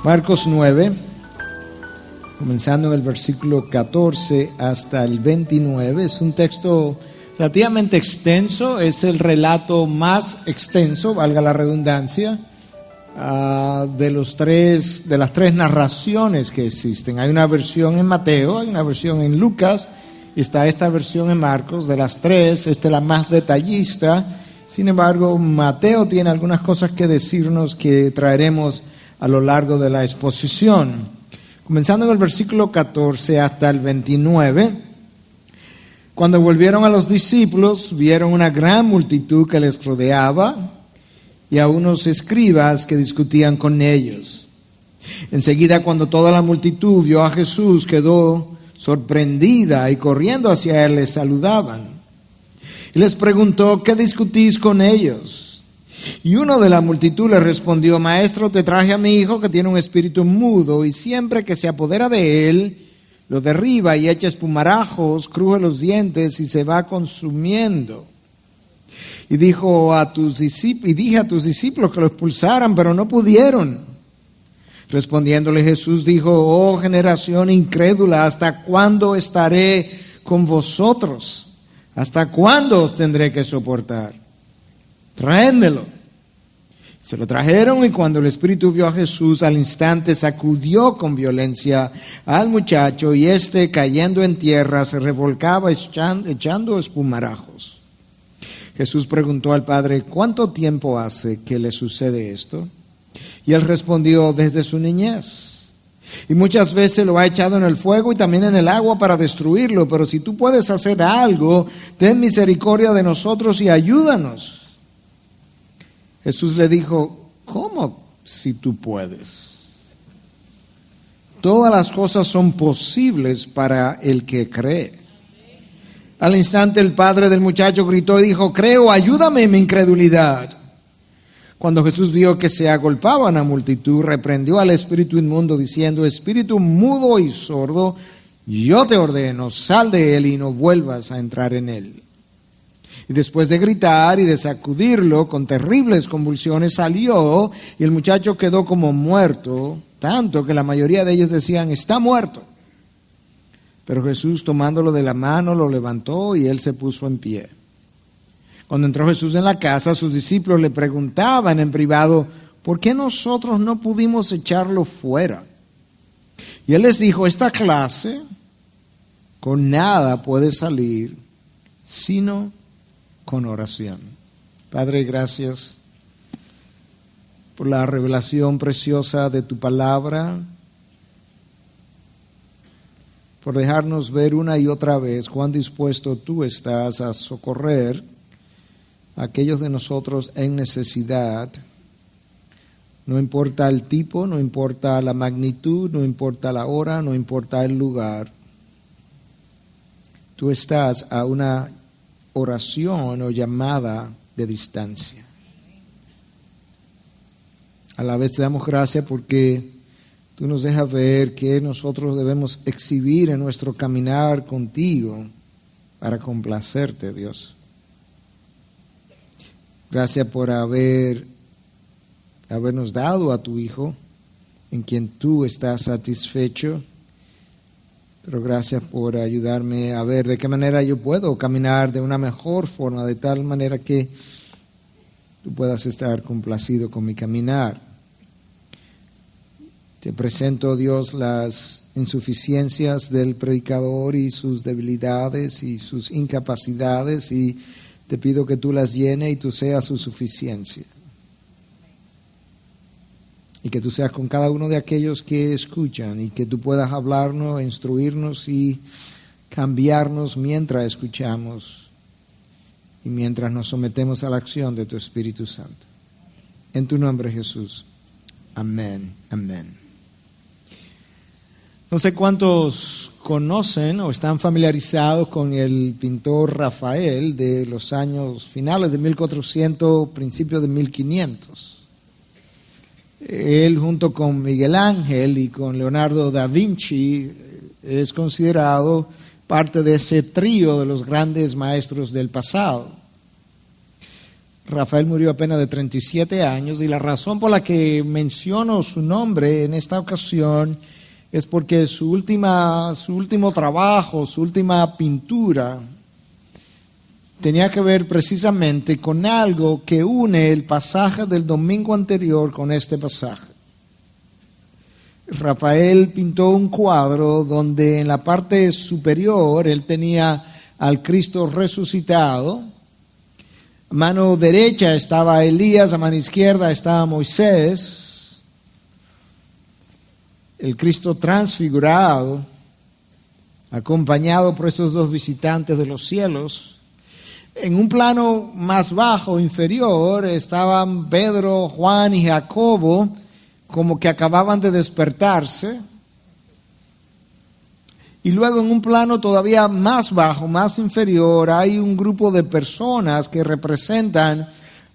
Marcos 9, comenzando en el versículo 14 hasta el 29, es un texto relativamente extenso, es el relato más extenso, valga la redundancia, de las tres narraciones que existen. Hay una versión en Mateo, hay una versión en Lucas, y está esta versión en Marcos. De las tres, esta es la más detallista. Sin embargo, Mateo tiene algunas cosas que decirnos que traeremos a lo largo de la exposición. Comenzando en el versículo 14 hasta el 29, cuando volvieron a los discípulos, vieron una gran multitud que les rodeaba y a unos escribas que discutían con ellos. Enseguida, cuando toda la multitud vio a Jesús, quedó sorprendida y corriendo hacia él les saludaban. Y les preguntó: ¿qué discutís con ellos? Y uno de la multitud le respondió: Maestro, te traje a mi hijo que tiene un espíritu mudo y siempre que se apodera de él, lo derriba y echa espumarajos, cruje los dientes y se va consumiendo. Y dije a tus discípulos que lo expulsaran, pero no pudieron. Respondiéndole Jesús dijo: oh generación incrédula, ¿hasta cuándo estaré con vosotros? ¿Hasta cuándo os tendré que soportar? Traédmelo. Se lo trajeron, y cuando el espíritu vio a Jesús, al instante sacudió con violencia al muchacho, y éste, cayendo en tierra, se revolcaba echando espumarajos. Jesús preguntó al padre: ¿cuánto tiempo hace que le sucede esto? Y él respondió: desde su niñez. Y muchas veces lo ha echado en el fuego y también en el agua para destruirlo. Pero si tú puedes hacer algo, ten misericordia de nosotros y ayúdanos. Jesús le dijo: ¿cómo si tú puedes? Todas las cosas son posibles para el que cree. Al instante el padre del muchacho gritó y dijo: creo, ayúdame en mi incredulidad. Cuando Jesús vio que se agolpaban a multitud, reprendió al espíritu inmundo diciendo: espíritu mudo y sordo, yo te ordeno, sal de él y no vuelvas a entrar en él. Y después de gritar y de sacudirlo con terribles convulsiones, salió, y el muchacho quedó como muerto, tanto que la mayoría de ellos decían: está muerto. Pero Jesús, tomándolo de la mano, lo levantó y él se puso en pie. Cuando entró Jesús en la casa, sus discípulos le preguntaban en privado: ¿por qué nosotros no pudimos echarlo fuera? Y él les dijo: esta clase con nada puede salir, sino con oración. Padre, gracias por la revelación preciosa de tu palabra, por dejarnos ver una y otra vez cuán dispuesto tú estás a socorrer a aquellos de nosotros en necesidad. No importa el tipo, no importa la magnitud, no importa la hora, no importa el lugar. Tú estás a una oración o llamada de distancia. A la vez te damos gracias porque tú nos dejas ver que nosotros debemos exhibir en nuestro caminar contigo para complacerte, Dios. Gracias por habernos dado a tu Hijo, en quien tú estás satisfecho. Pero gracias por ayudarme a ver de qué manera yo puedo caminar de una mejor forma, de tal manera que tú puedas estar complacido con mi caminar. Te presento, Dios, las insuficiencias del predicador y sus debilidades y sus incapacidades, y te pido que tú las llenes y tú seas su suficiencia. Y que tú seas con cada uno de aquellos que escuchan, y que tú puedas hablarnos, instruirnos y cambiarnos mientras escuchamos y mientras nos sometemos a la acción de tu Espíritu Santo. En tu nombre, Jesús. Amén. Amén. No sé cuántos conocen o están familiarizados con el pintor Rafael de los años finales de 1400, principios de 1500. Él, junto con Miguel Ángel y con Leonardo da Vinci, es considerado parte de ese trío de los grandes maestros del pasado. Rafael murió apenas de 37 años y la razón por la que menciono su nombre en esta ocasión es porque su último trabajo, su última pintura, tenía que ver precisamente con algo que une el pasaje del domingo anterior con este pasaje. Rafael pintó un cuadro donde en la parte superior él tenía al Cristo resucitado. A mano derecha estaba Elías, a mano izquierda estaba Moisés. El Cristo transfigurado, acompañado por esos dos visitantes de los cielos. En un plano más bajo, inferior, estaban Pedro, Juan y Jacobo, como que acababan de despertarse. Y luego en un plano todavía más bajo, más inferior, hay un grupo de personas que representan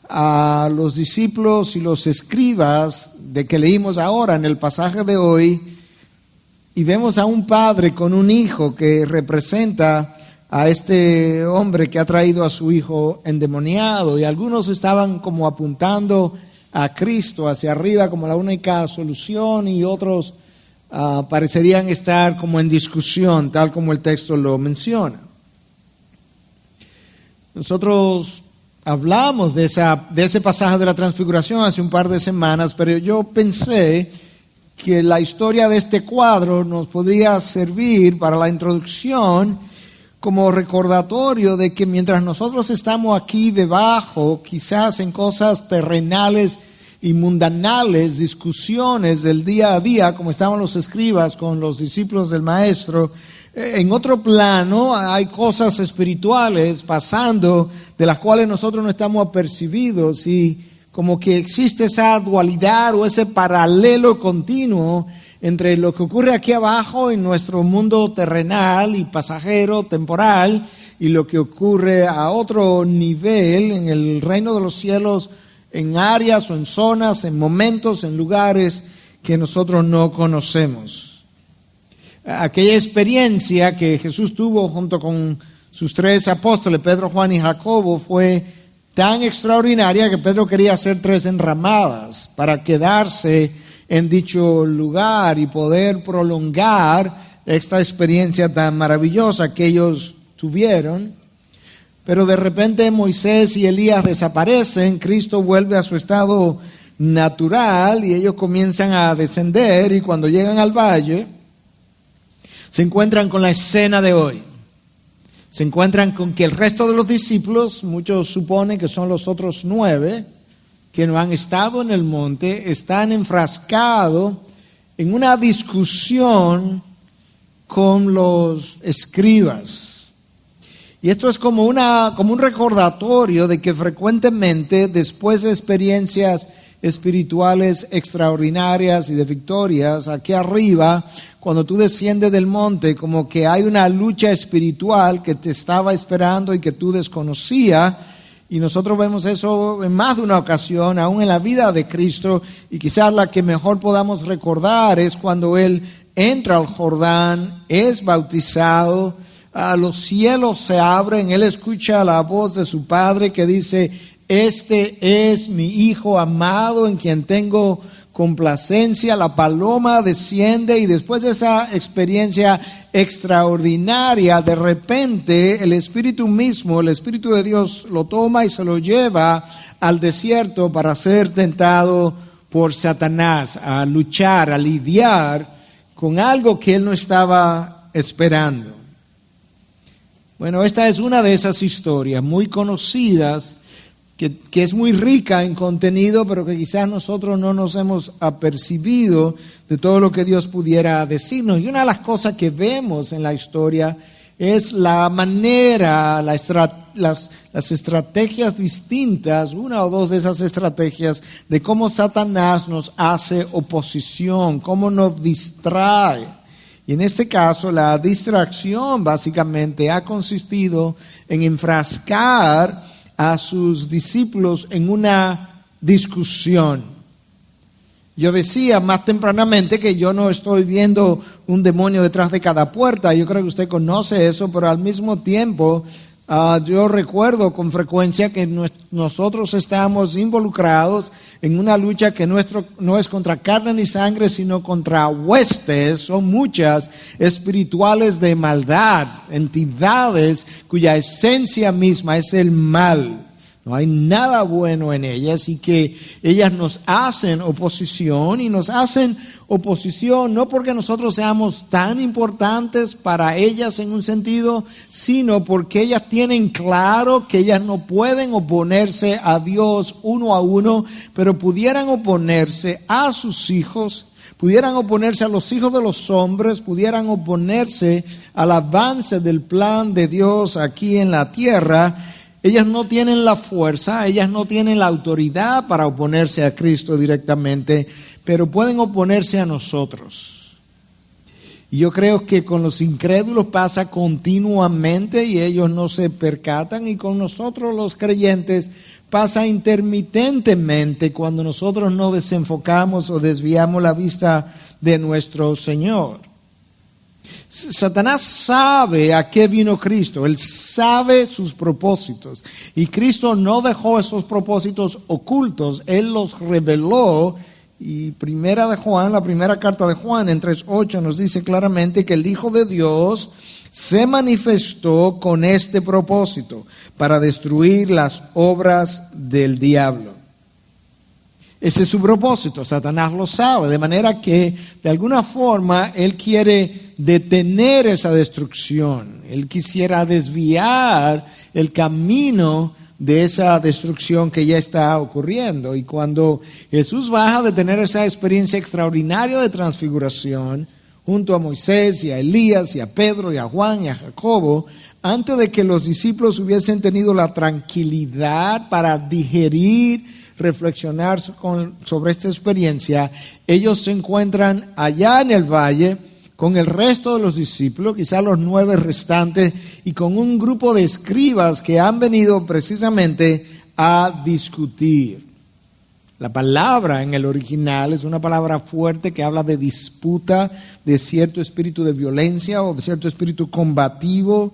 a los discípulos y los escribas de que leímos ahora en el pasaje de hoy. Y vemos a un padre con un hijo que representa a este hombre que ha traído a su hijo endemoniado. Y algunos estaban como apuntando a Cristo hacia arriba como la única solución y otros parecerían estar como en discusión, tal como el texto lo menciona. Nosotros hablamos de ese pasaje de la transfiguración hace un par de semanas, pero yo pensé que la historia de este cuadro nos podría servir para la introducción como recordatorio de que mientras nosotros estamos aquí debajo, quizás en cosas terrenales y mundanales, discusiones del día a día, como estaban los escribas con los discípulos del maestro, en otro plano hay cosas espirituales pasando de las cuales nosotros no estamos apercibidos, y como que existe esa dualidad o ese paralelo continuo entre lo que ocurre aquí abajo en nuestro mundo terrenal y pasajero, temporal, y lo que ocurre a otro nivel en el reino de los cielos, en áreas o en zonas, en momentos, en lugares que nosotros no conocemos. Aquella experiencia que Jesús tuvo junto con sus tres apóstoles, Pedro, Juan y Jacobo, fue tan extraordinaria que Pedro quería hacer 3 enramadas para quedarse en dicho lugar y poder prolongar esta experiencia tan maravillosa que ellos tuvieron. Pero de repente Moisés y Elías desaparecen, Cristo vuelve a su estado natural y ellos comienzan a descender, y cuando llegan al valle se encuentran con la escena de hoy. Se encuentran con que el resto de los discípulos, muchos suponen que son los otros 9, que no han estado en el monte, están enfrascados en una discusión con los escribas. Y esto es como un recordatorio de que frecuentemente, después de experiencias espirituales extraordinarias y de victorias, aquí arriba, cuando tú desciendes del monte, como que hay una lucha espiritual que te estaba esperando y que tú desconocías. Y nosotros vemos eso en más de una ocasión, aún en la vida de Cristo, y quizás la que mejor podamos recordar es cuando Él entra al Jordán, es bautizado, los cielos se abren, Él escucha la voz de su Padre que dice: este es mi Hijo amado en quien tengo complacencia. La paloma desciende, y después de esa experiencia extraordinaria, de repente el Espíritu mismo, el Espíritu de Dios, lo toma y se lo lleva al desierto para ser tentado por Satanás, a luchar, a lidiar con algo que él no estaba esperando. Bueno, esta es una de esas historias muy conocidas, que es muy rica en contenido, pero que quizás nosotros no nos hemos apercibido de todo lo que Dios pudiera decirnos. Y una de las cosas que vemos en la historia es la manera, las estrategias distintas, una o dos de esas estrategias de cómo Satanás nos hace oposición, cómo nos distrae. Y en este caso la distracción básicamente ha consistido en enfrascar a sus discípulos en una discusión. Yo decía más tempranamente que yo no estoy viendo un demonio detrás de cada puerta. Yo creo que usted conoce eso, pero al mismo tiempo Yo recuerdo con frecuencia que nosotros estamos involucrados en una lucha que no es contra carne ni sangre, sino contra huestes, son muchas, espirituales de maldad, entidades cuya esencia misma es el mal. No hay nada bueno en ellas y que ellas nos hacen oposición y nos hacen oposición no porque nosotros seamos tan importantes para ellas en un sentido, sino porque ellas tienen claro que ellas no pueden oponerse a Dios uno a uno, pero pudieran oponerse a sus hijos, pudieran oponerse a los hijos de los hombres, pudieran oponerse al avance del plan de Dios aquí en la tierra. Ellas no tienen la fuerza, ellas no tienen la autoridad para oponerse a Cristo directamente, pero pueden oponerse a nosotros. Y yo creo que con los incrédulos pasa continuamente y ellos no se percatan, y con nosotros los creyentes pasa intermitentemente cuando nosotros no desenfocamos o desviamos la vista de nuestro Señor. Satanás sabe a qué vino Cristo, él sabe sus propósitos, y Cristo no dejó esos propósitos ocultos, él los reveló. Y la primera carta de Juan en 3:8 nos dice claramente que el Hijo de Dios se manifestó con este propósito, para destruir las obras del diablo. Ese es su propósito, Satanás lo sabe, de manera que de alguna forma él quiere detener esa destrucción, él quisiera desviar el camino de esa destrucción que ya está ocurriendo. Y cuando Jesús baja de tener esa experiencia extraordinaria de transfiguración, junto a Moisés y a Elías y a Pedro y a Juan y a Jacobo, antes de que los discípulos hubiesen tenido la tranquilidad para digerir, reflexionar sobre esta experiencia, ellos se encuentran allá en el valle con el resto de los discípulos, quizás los 9 restantes, y con un grupo de escribas que han venido precisamente a discutir. La palabra en el original es una palabra fuerte que habla de disputa, de cierto espíritu de violencia o de cierto espíritu combativo.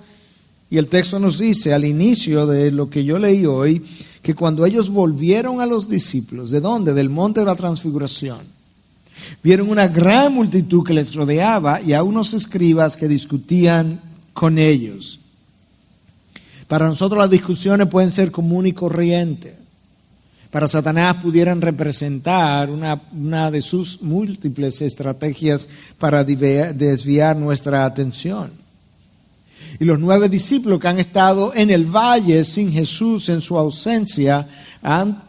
Y el texto nos dice al inicio de lo que yo leí hoy, que cuando ellos volvieron a los discípulos, ¿de dónde? Del monte de la transfiguración, vieron una gran multitud que les rodeaba y a unos escribas que discutían con ellos. Para nosotros las discusiones pueden ser común y corriente. Para Satanás pudieran representar una de sus múltiples estrategias para desviar nuestra atención. Y los 9 discípulos que han estado en el valle sin Jesús en su ausencia, han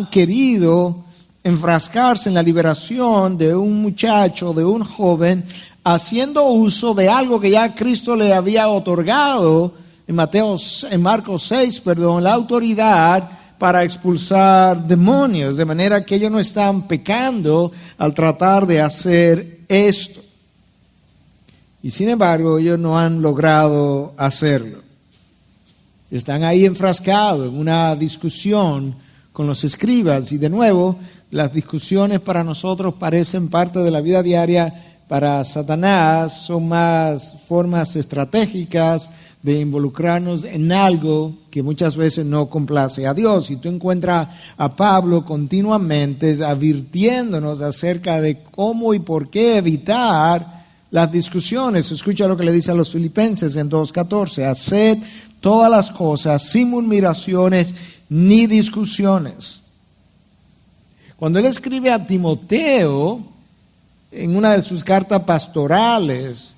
querido enfrascarse en la liberación de un muchacho, de un joven, haciendo uso de algo que ya Cristo le había otorgado en Marcos 6, la autoridad para expulsar demonios, de manera que ellos no están pecando al tratar de hacer esto. Y sin embargo, ellos no han logrado hacerlo. Están ahí enfrascados en una discusión con los escribas. Y de nuevo, las discusiones para nosotros parecen parte de la vida diaria. Para Satanás son más formas estratégicas de involucrarnos en algo que muchas veces no complace a Dios. Y tú encuentras a Pablo continuamente advirtiéndonos acerca de cómo y por qué evitar las discusiones. Escucha lo que le dice a los filipenses en 2:14. Haced todas las cosas sin murmuraciones ni discusiones. Cuando él escribe a Timoteo, en una de sus cartas pastorales,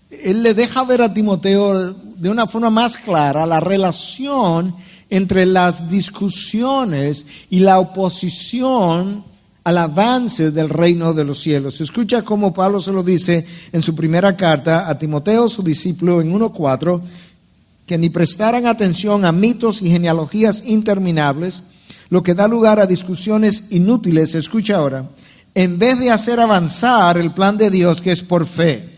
él le deja ver a Timoteo de una forma más clara la relación entre las discusiones y la oposición al avance del reino de los cielos. Escucha cómo Pablo se lo dice en su primera carta a Timoteo, su discípulo, en 1:4, que ni prestaran atención a mitos y genealogías interminables, lo que da lugar a discusiones inútiles. Escucha ahora, en vez de hacer avanzar el plan de Dios que es por fe.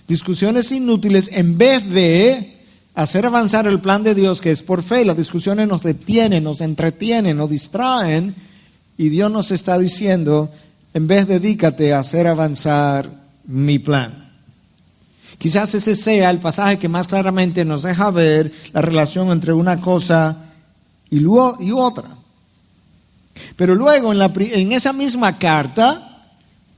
Discusiones inútiles en vez de hacer avanzar el plan de Dios que es por fe. Las discusiones nos detienen, nos entretienen, nos distraen. Y Dios nos está diciendo, en vez dedícate a hacer avanzar mi plan. Quizás ese sea el pasaje que más claramente nos deja ver la relación entre una cosa y otra. Pero luego en esa misma carta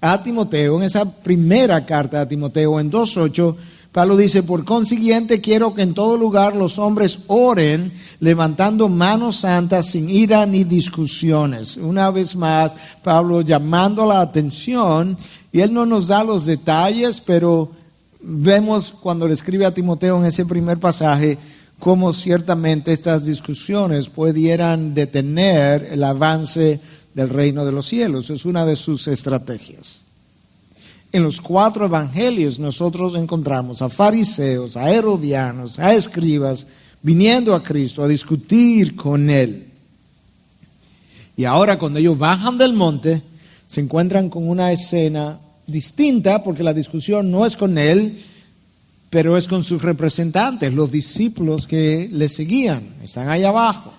a Timoteo, en esa primera carta a Timoteo, en 2:8, Pablo dice: por consiguiente quiero que en todo lugar los hombres oren levantando manos santas sin ira ni discusiones. Una vez más, Pablo llamando la atención, y él no nos da los detalles, pero vemos cuando le escribe a Timoteo en ese primer pasaje cómo ciertamente estas discusiones pudieran detener el avance del reino de los cielos. Es una de sus estrategias. En los 4 evangelios nosotros encontramos a fariseos, a herodianos, a escribas viniendo a Cristo a discutir con Él. Y ahora cuando ellos bajan del monte se encuentran con una escena distinta, porque la discusión no es con Él, pero es con sus representantes, los discípulos que le seguían, están ahí abajo.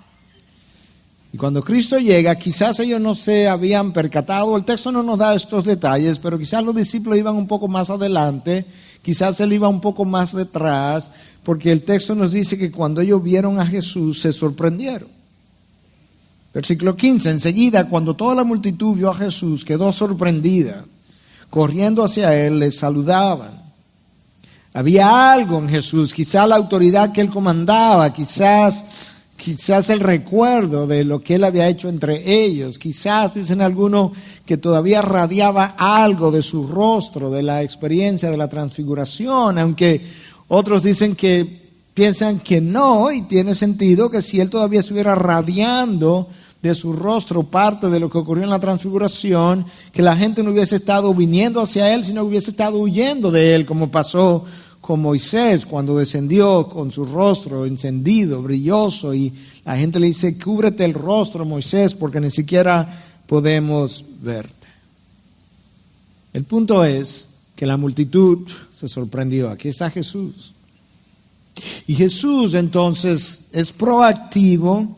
Y cuando Cristo llega, quizás ellos no se habían percatado, el texto no nos da estos detalles, pero quizás los discípulos iban un poco más adelante, quizás él iba un poco más detrás, porque el texto nos dice que cuando ellos vieron a Jesús se sorprendieron. Versículo 15, enseguida cuando toda la multitud vio a Jesús, quedó sorprendida, corriendo hacia él, le saludaban. Había algo en Jesús, quizás la autoridad que él comandaba, quizás el recuerdo de lo que él había hecho entre ellos, quizás dicen algunos que todavía radiaba algo de su rostro, de la experiencia de la transfiguración, aunque otros dicen que piensan que no, y tiene sentido que si él todavía estuviera radiando de su rostro parte de lo que ocurrió en la transfiguración, que la gente no hubiese estado viniendo hacia él, sino hubiese estado huyendo de él, como pasó con Moisés cuando descendió con su rostro encendido, brilloso, y la gente le dice: cúbrete el rostro, Moisés, porque ni siquiera podemos verte. El punto es que la multitud se sorprendió. Aquí está Jesús. Y Jesús entonces es proactivo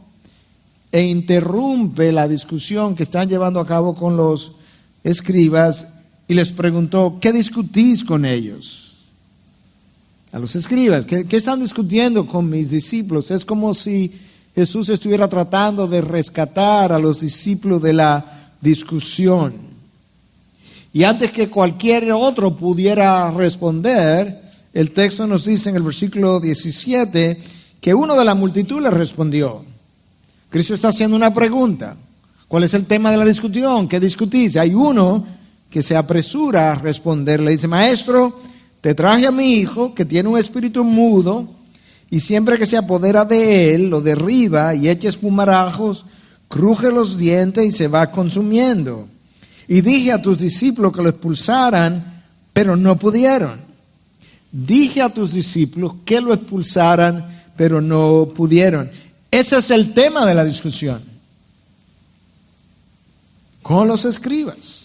e interrumpe la discusión que están llevando a cabo con los escribas y les preguntó: ¿qué discutís con ellos? A los escribas, ¿qué están discutiendo con mis discípulos? Es como si Jesús estuviera tratando de rescatar a los discípulos de la discusión. Y antes que cualquier otro pudiera responder, el texto nos dice en el versículo 17 que uno de la multitud le respondió. Cristo está haciendo una pregunta. ¿Cuál es el tema de la discusión? ¿Qué discutís? Hay uno que se apresura a responder. Le dice: maestro, te traje a mi hijo que tiene un espíritu mudo y siempre que se apodera de él lo derriba y echa espumarajos, cruje los dientes y se va consumiendo. Y dije a tus discípulos que lo expulsaran, pero no pudieron. Dije a tus discípulos que lo expulsaran, pero no pudieron. Ese es el tema de la discusión con los escribas.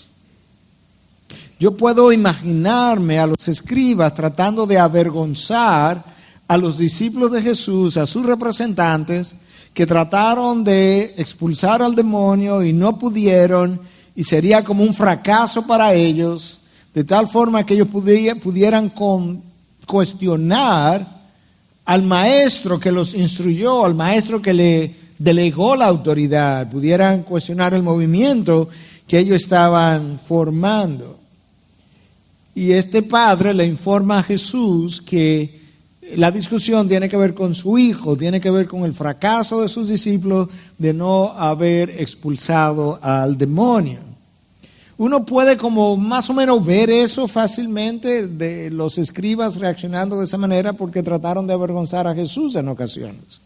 Yo puedo imaginarme a los escribas tratando de avergonzar a los discípulos de Jesús, a sus representantes, que trataron de expulsar al demonio y no pudieron, y sería como un fracaso para ellos, de tal forma que ellos pudieran cuestionar al maestro que los instruyó, al maestro que le delegó la autoridad, pudieran cuestionar el movimiento que ellos estaban formando. Y este padre le informa a Jesús que la discusión tiene que ver con su hijo, tiene que ver con el fracaso de sus discípulos de no haber expulsado al demonio. Uno puede como más o menos ver eso fácilmente de los escribas reaccionando de esa manera porque trataron de avergonzar a Jesús en ocasiones.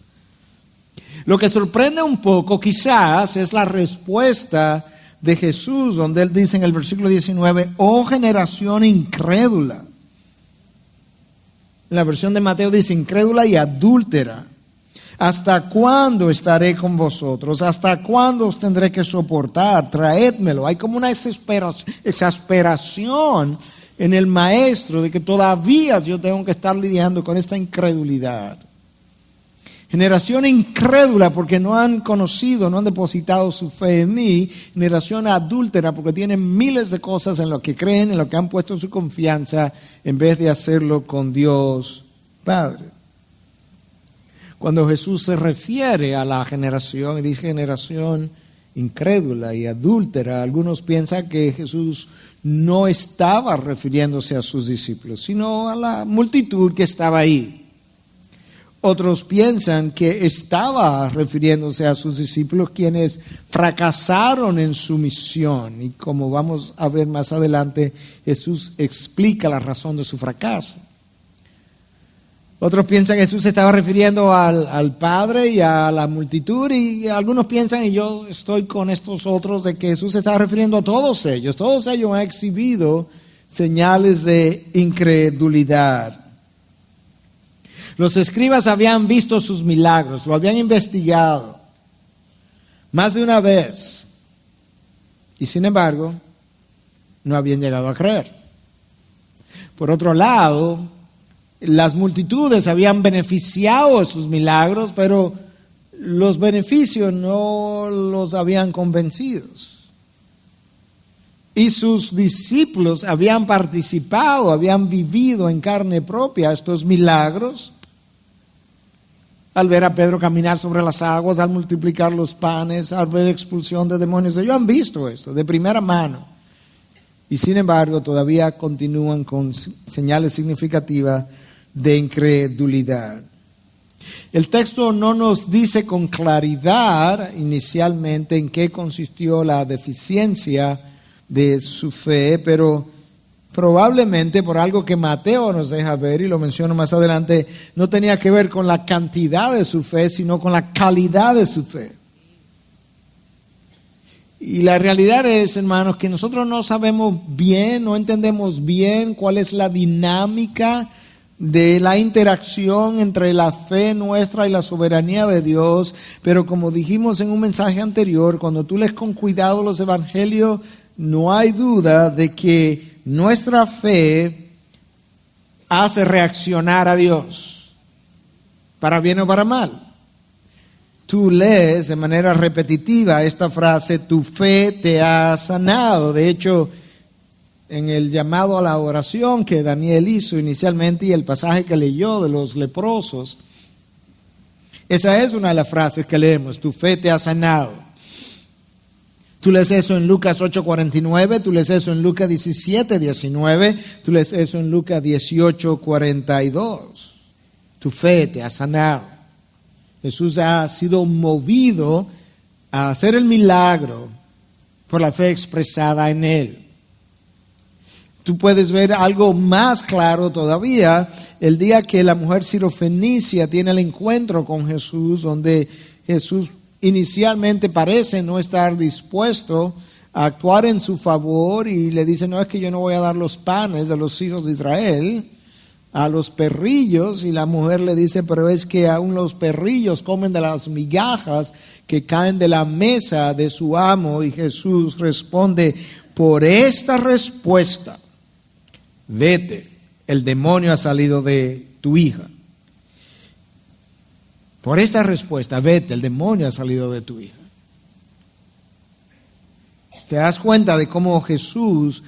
Lo que sorprende un poco quizás es la respuesta de Jesús, donde él dice en el versículo 19: oh generación incrédula. En la versión de Mateo dice: incrédula y adúltera. ¿Hasta cuándo estaré con vosotros? ¿Hasta cuándo os tendré que soportar? Traédmelo. Hay como una exasperación en el maestro de que todavía yo tengo que estar lidiando con esta incredulidad. Generación incrédula porque no han conocido, no han depositado su fe en mí. Generación adúltera porque tienen miles de cosas en lo que creen, en lo que han puesto su confianza, en vez de hacerlo con Dios Padre. Cuando Jesús se refiere a la generación, y dice generación incrédula y adúltera, algunos piensan que Jesús no estaba refiriéndose a sus discípulos, sino a la multitud que estaba ahí. Otros piensan que estaba refiriéndose a sus discípulos quienes fracasaron en su misión. Y como vamos a ver más adelante, Jesús explica la razón de su fracaso. Otros piensan que Jesús se estaba refiriendo al Padre y a la multitud, y algunos piensan, y yo estoy con estos otros, de que Jesús se estaba refiriendo a todos ellos. Todos ellos han exhibido señales de incredulidad. Los escribas habían visto sus milagros, lo habían investigado más de una vez, y sin embargo no habían llegado a creer. Por otro lado, las multitudes habían beneficiado de sus milagros, pero los beneficios no los habían convencido. Y sus discípulos habían participado, habían vivido en carne propia estos milagros. Al ver a Pedro caminar sobre las aguas, al multiplicar los panes, al ver expulsión de demonios. Ellos han visto esto de primera mano. Y sin embargo, todavía continúan con señales significativas de incredulidad. El texto no nos dice con claridad inicialmente en qué consistió la deficiencia de su fe, pero probablemente por algo que Mateo nos deja ver, y lo menciono más adelante, no tenía que ver con la cantidad de su fe, sino con la calidad de su fe. Y la realidad es, hermanos, que nosotros no sabemos bien, no entendemos bien cuál es la dinámica de la interacción entre la fe nuestra y la soberanía de Dios, pero como dijimos en un mensaje anterior, cuando tú lees con cuidado los evangelios, no hay duda de que nuestra fe hace reaccionar a Dios, para bien o para mal. Tú lees de manera repetitiva esta frase, tu fe te ha sanado. De hecho, en el llamado a la oración que Daniel hizo inicialmente y el pasaje que leyó de los leprosos, esa es una de las frases que leemos, tu fe te ha sanado. Tú lees eso en Lucas 8:49, tú lees eso en Lucas 17:19, tú lees eso en Lucas 18:42. Tu fe te ha sanado. Jesús ha sido movido a hacer el milagro por la fe expresada en él. Tú puedes ver algo más claro todavía el día que la mujer sirofenicia tiene el encuentro con Jesús, donde Jesús inicialmente parece no estar dispuesto a actuar en su favor y le dice, no, es que yo no voy a dar los panes de los hijos de Israel a los perrillos, y la mujer le dice, pero es que aún los perrillos comen de las migajas que caen de la mesa de su amo. Y Jesús responde, por esta respuesta, vete, el demonio ha salido de tu hija. Por esta respuesta, vete, el demonio ha salido de tu hija. Te das cuenta de cómo Jesús,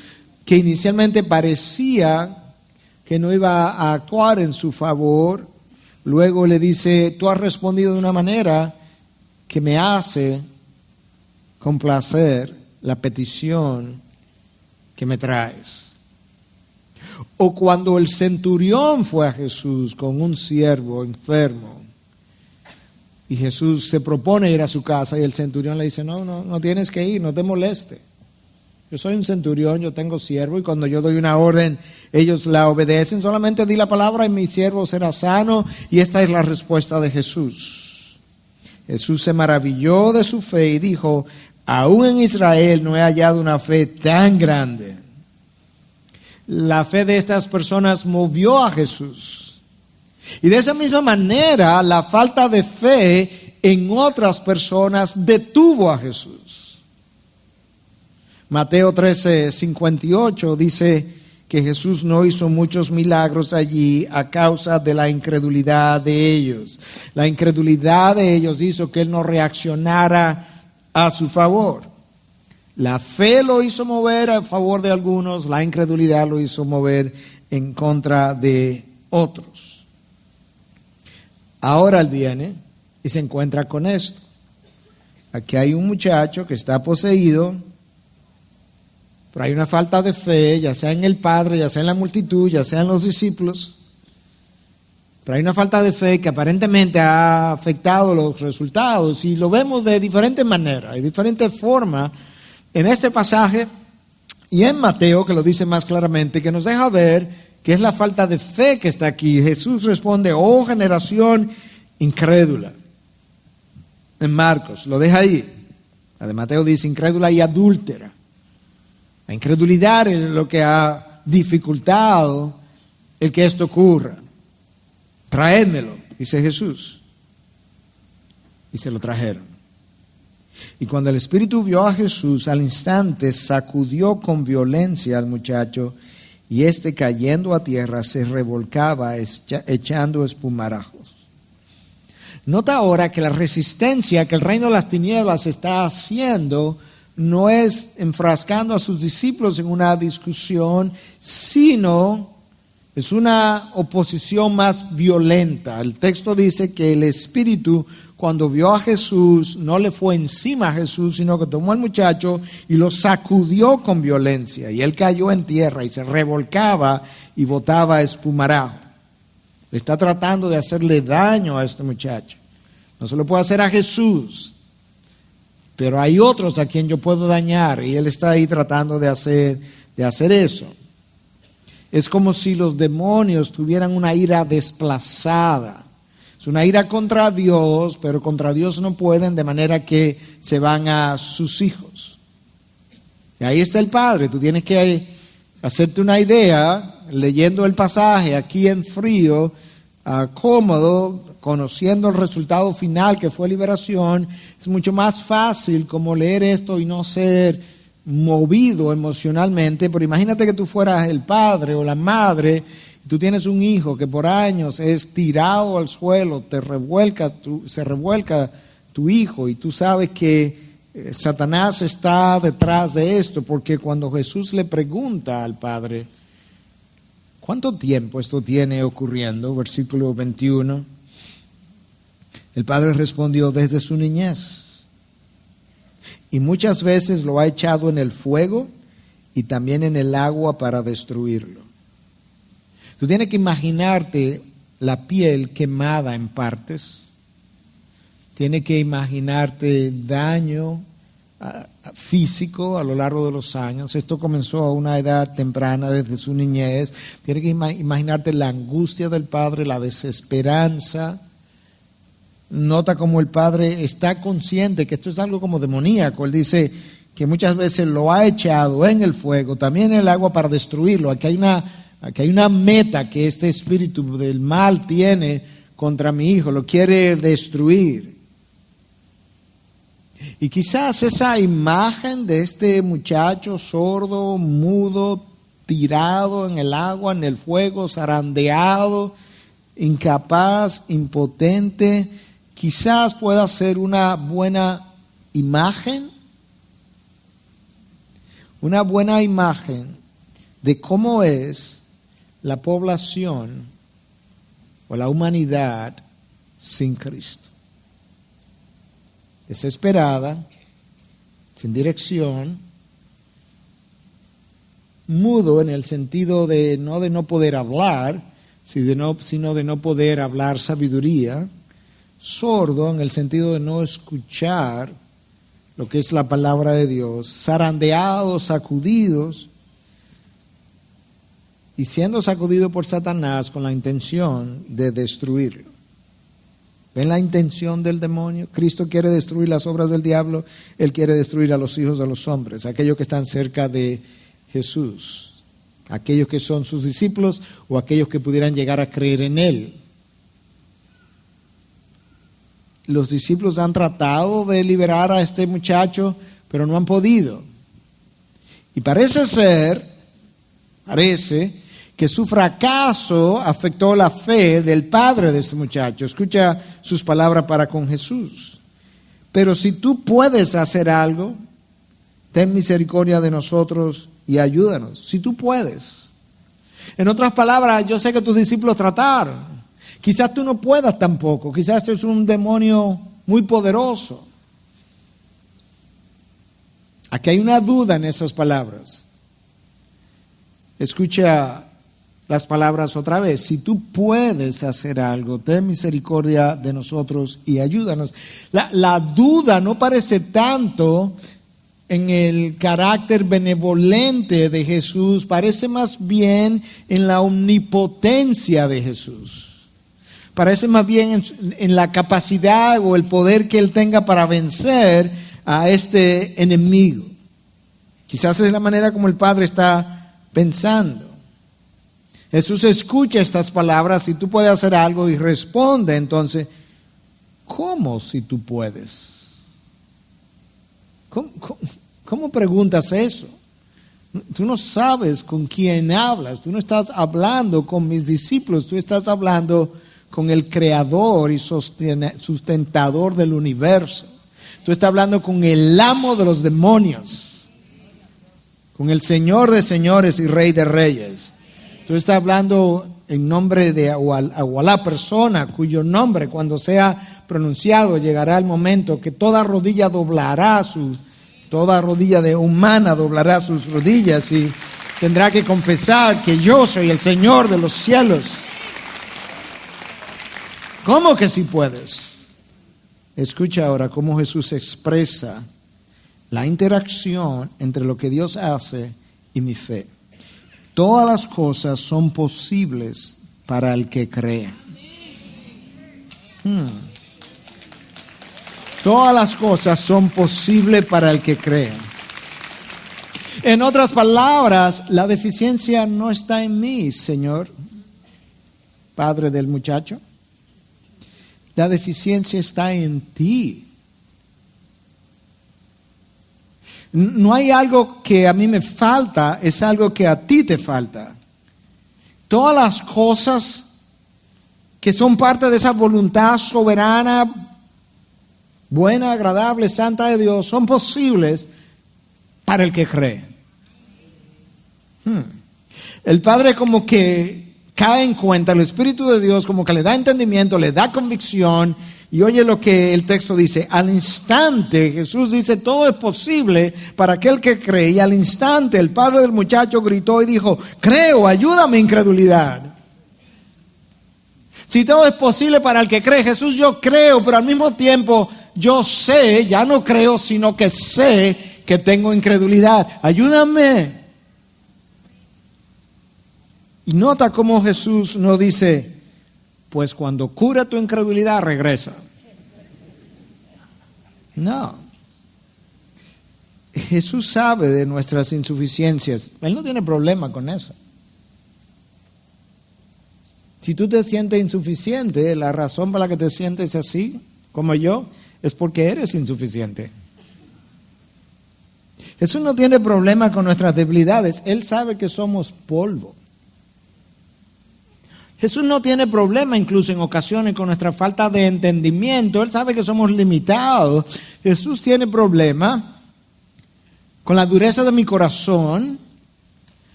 que inicialmente parecía que no iba a actuar en su favor, luego le dice, tú has respondido de una manera que me hace complacer la petición que me traes. O cuando el centurión fue a Jesús con un siervo enfermo, y Jesús se propone ir a su casa, y el centurión le dice, no tienes que ir, no te moleste. Yo soy un centurión, yo tengo siervo, y cuando yo doy una orden, ellos la obedecen. Solamente di la palabra y mi siervo será sano. Y esta es la respuesta de Jesús. Jesús se maravilló de su fe y dijo, aún en Israel no he hallado una fe tan grande. La fe de estas personas movió a Jesús. Y de esa misma manera, la falta de fe en otras personas detuvo a Jesús. Mateo 13:58 dice que Jesús no hizo muchos milagros allí a causa de la incredulidad de ellos. La incredulidad de ellos hizo que Él no reaccionara a su favor. La fe lo hizo mover a favor de algunos, la incredulidad lo hizo mover en contra de otros. Ahora Él viene y se encuentra con esto. Aquí hay un muchacho que está poseído, pero hay una falta de fe, ya sea en el Padre, ya sea en la multitud, ya sea en los discípulos. Pero hay una falta de fe que aparentemente ha afectado los resultados y lo vemos de diferentes maneras, de diferentes formas en este pasaje y en Mateo, que lo dice más claramente, que nos deja ver que es la falta de fe que está aquí. Jesús responde: oh generación incrédula. En Marcos lo deja ahí. La de Mateo dice incrédula y adúltera. La incredulidad es lo que ha dificultado el que esto ocurra. Traédmelo, dice Jesús. Y se lo trajeron. Y cuando el Espíritu vio a Jesús, al instante sacudió con violencia al muchacho, y éste, cayendo a tierra, se revolcaba echando espumarajos. Nota ahora que la resistencia que el reino de las tinieblas está haciendo no es enfrascando a sus discípulos en una discusión, sino es una oposición más violenta. El texto dice que el Espíritu, cuando vio a Jesús, no le fue encima a Jesús, sino que tomó al muchacho y lo sacudió con violencia. Y él cayó en tierra y se revolcaba y botaba espumarajo. Está tratando de hacerle daño a este muchacho. No se lo puede hacer a Jesús, pero hay otros a quien yo puedo dañar y él está ahí tratando de hacer eso. Es como si los demonios tuvieran una ira desplazada. Es una ira contra Dios, pero contra Dios no pueden, de manera que se van a sus hijos. Y ahí está el Padre. Tú tienes que hacerte una idea, leyendo el pasaje aquí en frío, cómodo, conociendo el resultado final que fue liberación. Es mucho más fácil como leer esto y no ser movido emocionalmente. Pero imagínate que tú fueras el padre o la madre, y tú tienes un hijo que por años es tirado al suelo, se revuelca tu hijo, y tú sabes que Satanás está detrás de esto, porque cuando Jesús le pregunta al padre: ¿cuánto tiempo esto tiene ocurriendo? Versículo 21. El padre respondió: desde su niñez. Y muchas veces lo ha echado en el fuego y también en el agua para destruirlo. Tú tienes que imaginarte la piel quemada en partes. Tienes que imaginarte daño físico a lo largo de los años. Esto comenzó a una edad temprana, desde su niñez. Tienes que imaginarte la angustia del padre, la desesperanza. Nota cómo el padre está consciente que esto es algo como demoníaco. Él dice que muchas veces lo ha echado en el fuego, también en el agua para destruirlo. Aquí hay una meta que este espíritu del mal tiene contra mi hijo, lo quiere destruir. Y quizás esa imagen de este muchacho sordo, mudo, tirado en el agua, en el fuego, zarandeado, incapaz, impotente, quizás pueda ser una buena imagen de cómo es la población o la humanidad sin Cristo. Desesperada, sin dirección, mudo en el sentido de no poder hablar, sino de no poder hablar sabiduría, sordo en el sentido de no escuchar lo que es la palabra de Dios, zarandeados, sacudidos, y siendo sacudido por Satanás con la intención de destruirlo. ¿Ven la intención del demonio? Cristo quiere destruir las obras del diablo. Él quiere destruir a los hijos de los hombres, aquellos que están cerca de Jesús, aquellos que son sus discípulos o aquellos que pudieran llegar a creer en Él. Los discípulos han tratado de liberar a este muchacho, pero no han podido. Y parece ser Parece que su fracaso afectó la fe del padre de este muchacho. Escucha sus palabras para con Jesús. Pero si tú puedes hacer algo, ten misericordia de nosotros y ayúdanos. Si tú puedes. En otras palabras, yo sé que tus discípulos trataron. Quizás tú no puedas tampoco. Quizás esto es un demonio muy poderoso. Aquí hay una duda en esas palabras. Escucha las palabras otra vez. Si tú puedes hacer algo, ten misericordia de nosotros y ayúdanos. La duda no parece tanto en el carácter benevolente de Jesús, parece más bien en la omnipotencia de Jesús. Parece más bien en la capacidad o el poder que Él tenga para vencer a este enemigo. Quizás es la manera como el Padre está pensando. Jesús escucha estas palabras, si tú puedes hacer algo, y responde entonces, ¿cómo si tú puedes? ¿Cómo preguntas eso? Tú no sabes con quién hablas, tú no estás hablando con mis discípulos, tú estás hablando con el creador y sustentador del universo. Tú estás hablando con el amo de los demonios, con el Señor de señores y Rey de reyes. Tú estás hablando en nombre de o a la persona cuyo nombre, cuando sea pronunciado, llegará el momento que toda rodilla doblará toda rodilla de humana doblará sus rodillas y tendrá que confesar que yo soy el Señor de los cielos. ¿Cómo que sí puedes? Escucha ahora cómo Jesús expresa la interacción entre lo que Dios hace y mi fe. Todas las cosas son posibles para el que cree. Todas las cosas son posibles para el que cree. En otras palabras, la deficiencia no está en mí, Señor, Padre del muchacho. La deficiencia está en ti. No hay algo que a mí me falta, es algo que a ti te falta. Todas las cosas que son parte de esa voluntad soberana, buena, agradable, santa de Dios, son posibles para el que cree. El Padre como que cae en cuenta, el Espíritu de Dios como que le da entendimiento, le da convicción. Y oye lo que el texto dice, al instante Jesús dice, todo es posible para aquel que cree. Y al instante el padre del muchacho gritó y dijo, creo, ayúdame incredulidad. Si todo es posible para el que cree, Jesús, yo creo, pero al mismo tiempo yo sé, ya no creo, sino que sé que tengo incredulidad. Ayúdame. Y nota cómo Jesús no dice, pues cuando cura tu incredulidad, regresa. No. Jesús sabe de nuestras insuficiencias. Él no tiene problema con eso. Si tú te sientes insuficiente, la razón por la que te sientes así, como yo, es porque eres insuficiente. Jesús no tiene problema con nuestras debilidades. Él sabe que somos polvo. Jesús no tiene problema incluso en ocasiones con nuestra falta de entendimiento. Él sabe que somos limitados. Jesús tiene problema con la dureza de mi corazón.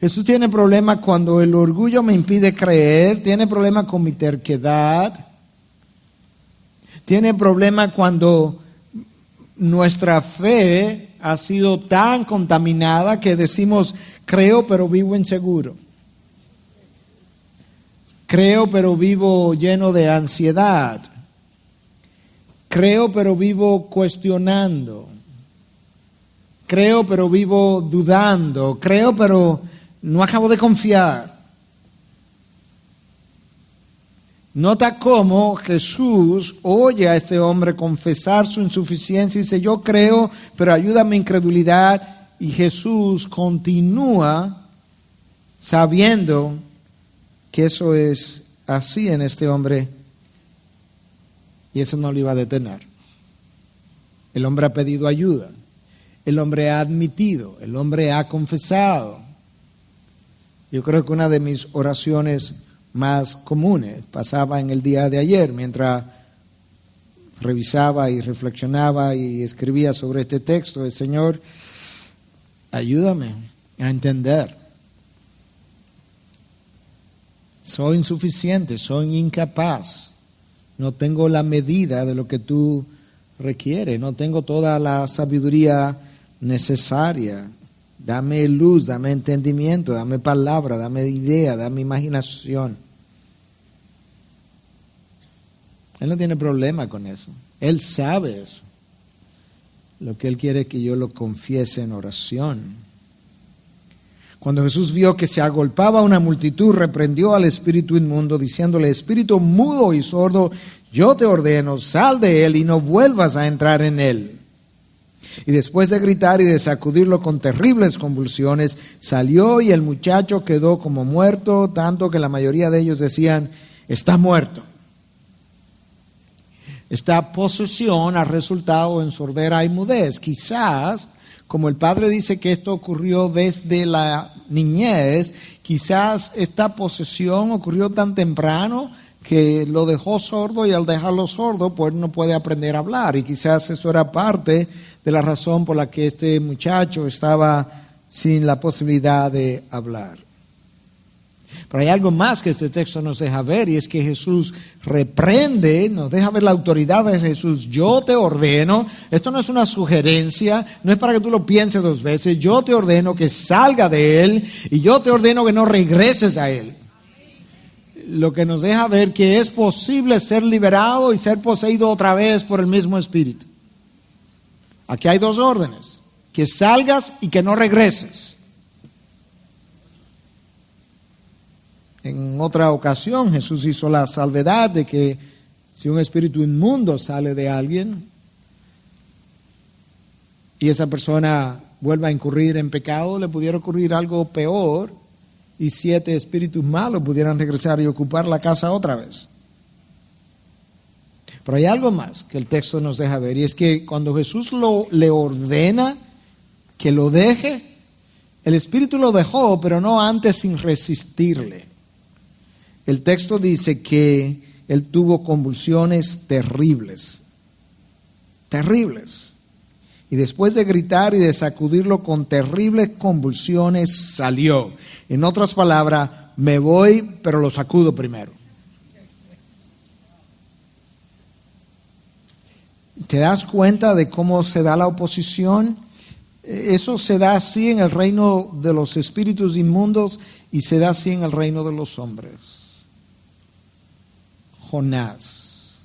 Jesús tiene problema cuando el orgullo me impide creer. Tiene problema con mi terquedad. Tiene problema cuando nuestra fe ha sido tan contaminada que decimos, creo pero vivo inseguro. Creo pero vivo lleno de ansiedad. Creo pero vivo cuestionando. Creo pero vivo dudando. Creo pero no acabo de confiar. Nota cómo Jesús oye a este hombre confesar su insuficiencia y dice, yo creo, pero ayúdame mi incredulidad. Y Jesús continúa sabiendo que eso es así en este hombre y eso no lo iba a detener. El hombre ha pedido ayuda, el hombre ha admitido, el hombre ha confesado. Yo creo que una de mis oraciones más comunes pasaba en el día de ayer, mientras revisaba y reflexionaba y escribía sobre este texto. El Señor, ayúdame a entender. Soy insuficiente, soy incapaz. No tengo la medida de lo que tú requieres, no tengo toda la sabiduría necesaria. Dame luz, dame entendimiento, dame palabra, dame idea, dame imaginación. Él no tiene problema con eso. Él sabe eso. Lo que Él quiere es que yo lo confiese en oración. Cuando Jesús vio que se agolpaba una multitud, reprendió al espíritu inmundo, diciéndole: espíritu mudo y sordo, yo te ordeno, sal de él y no vuelvas a entrar en él. Y después de gritar y de sacudirlo con terribles convulsiones, salió y el muchacho quedó como muerto, tanto que la mayoría de ellos decían: está muerto. Esta posesión ha resultado en sordera y mudez. Quizás, como el padre dice que esto ocurrió desde la niñez, quizás esta posesión ocurrió tan temprano que lo dejó sordo, y al dejarlo sordo pues no puede aprender a hablar, y quizás eso era parte de la razón por la que este muchacho estaba sin la posibilidad de hablar. Pero hay algo más que este texto nos deja ver, y es que Jesús reprende, nos deja ver la autoridad de Jesús. Yo te ordeno, esto no es una sugerencia, no es para que tú lo pienses dos veces. Yo te ordeno que salga de él, y yo te ordeno que no regreses a él. Lo que nos deja ver que es posible ser liberado y ser poseído otra vez por el mismo Espíritu. Aquí hay dos órdenes: que salgas y que no regreses. En otra ocasión Jesús hizo la salvedad de que si un espíritu inmundo sale de alguien y esa persona vuelve a incurrir en pecado, le pudiera ocurrir algo peor, y 7 espíritus malos pudieran regresar y ocupar la casa otra vez. Pero hay algo más que el texto nos deja ver, y es que cuando Jesús le ordena que lo deje, el espíritu lo dejó, pero no antes sin resistirle. El texto dice que él tuvo convulsiones terribles, terribles. Y después de gritar y de sacudirlo con terribles convulsiones, salió. En otras palabras, me voy, pero lo sacudo primero. ¿Te das cuenta de cómo se da la oposición? Eso se da así en el reino de los espíritus inmundos y se da así en el reino de los hombres. Jonás.